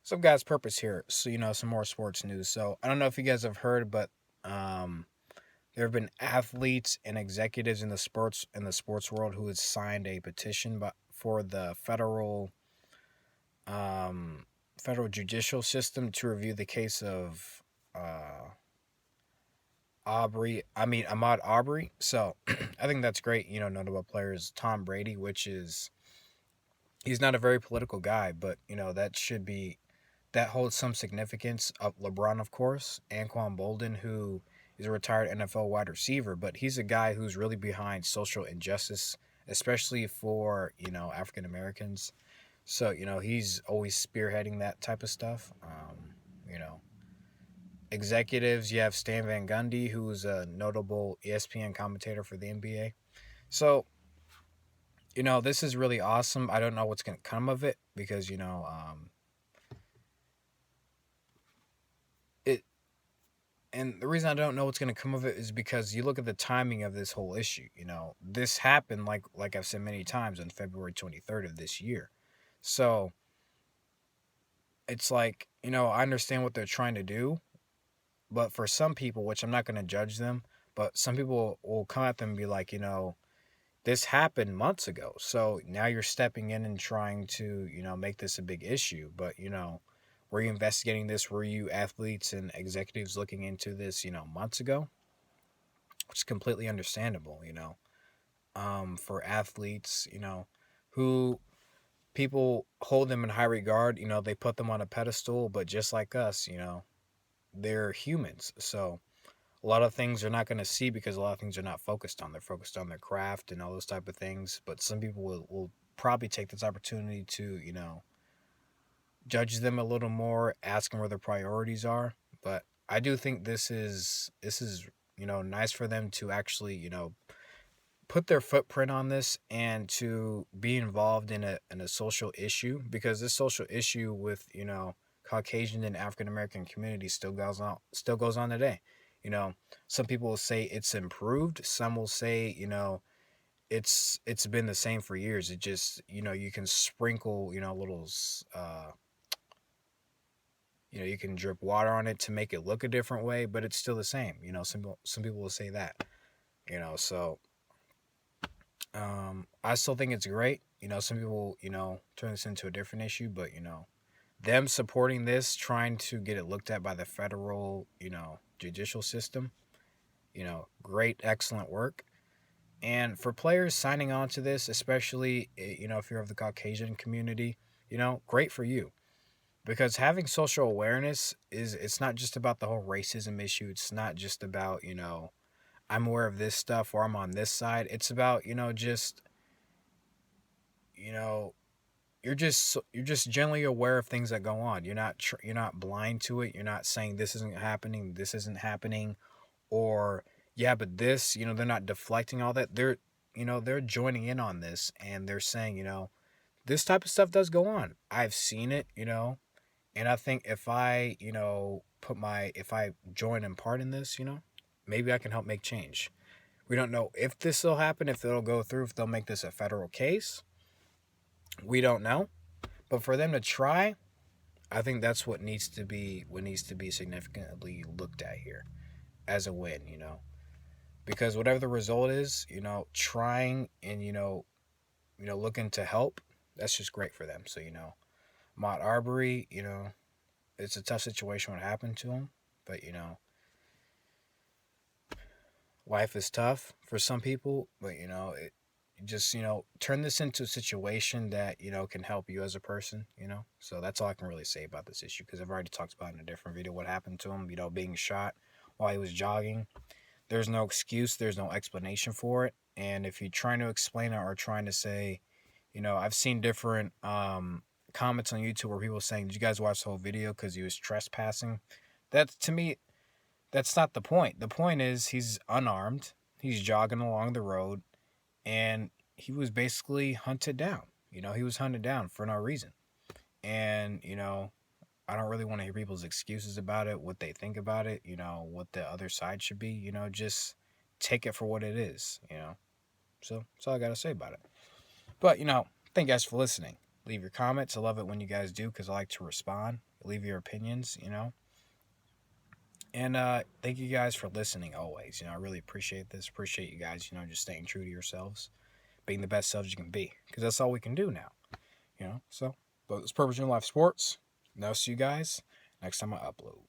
Some guy's purpose here. So, some more sports news. So, I don't know if you guys have heard, but um, there have been athletes and executives in the sports world who has signed a petition, but for the um, federal judicial system to review the case of Ahmaud Arbery. So, I think that's great. Notable players Tom Brady, which is he's not a very political guy, but that holds some significance. Of LeBron, of course, Anquan Boldin, who is a retired NFL wide receiver, but he's a guy who's really behind social injustice, especially for African Americans. So he's always spearheading that type of stuff. You know, Executives. You have Stan Van Gundy, who's a notable ESPN commentator for the NBA. So this is really awesome. I don't know what's gonna come of it because it and the reason I don't know what's going to come of it is because you look at the timing of this whole issue. This happened like I've said many times on February 23rd of this year. So it's like I understand what they're trying to do, but for some people, which I'm not going to judge them, but some people will come at them and be like, this happened months ago. So now you're stepping in and trying to make this a big issue. But were you investigating this? Were you athletes and executives looking into this months ago? Which is completely understandable, for athletes, who people hold them in high regard, they put them on a pedestal, but just like us, they're humans. So a lot of things they're not going to see because a lot of things are not focused on. They're focused on their craft and all those type of things. But some people will probably take this opportunity to, judge them a little more, ask them where their priorities are. But I do think this is nice for them to actually put their footprint on this and to be involved in a social issue, because this social issue with Caucasian and African American communities still goes on today. You know, some people will say it's improved. Some will say it's been the same for years. It just you can sprinkle little you can drip water on it to make it look a different way, but it's still the same. Some people will say that. So I still think it's great. Some people, turn this into a different issue, but them supporting this, trying to get it looked at by the federal, judicial system, great, excellent work. And for players signing on to this, especially, if you're of the Caucasian community, great for you. Because having social awareness it's not just about the whole racism issue. It's not just about, I'm aware of this stuff or I'm on this side. It's about, just, you know, you're just generally aware of things that go on. You're not blind to it. You're not saying this isn't happening, or yeah, but this, they're not deflecting all that. They're joining in on this, and they're saying, this type of stuff does go on. I've seen it, and I think if I join in part in this, maybe I can help make change. We don't know if this will happen, if it'll go through, if they'll make this a federal case. We don't know. But for them to try, I think that's what needs to be significantly looked at here as a win, because whatever the result is, trying and looking to help, that's just great for them. So Ahmaud Arbery, it's a tough situation what happened to him, but life is tough for some people, but just turn this into a situation that can help you as a person. So that's all I can really say about this issue, because I've already talked about in a different video what happened to him, being shot while he was jogging. There's no excuse, there's no explanation for it. And if you're trying to explain it or trying to say, I've seen different comments on YouTube where people saying, did you guys watch the whole video because he was trespassing? That, to me, that's not the point. The point is he's unarmed, he's jogging along the road, and he was basically hunted down. He was hunted down for no reason. And, I don't really want to hear people's excuses about it, what they think about it, what the other side should be, just take it for what it is. So that's all I got to say about it. But, thank you guys for listening. Leave your comments. I love it when you guys do because I like to respond. leave your opinions, you know. And thank you guys for listening always. You know, I really appreciate this. Appreciate you guys, you know, just staying true to yourselves, being the best selves you can be, because that's all we can do now, you know. So, but it's Purpose in Life Sports, and I'll see you guys next time I upload.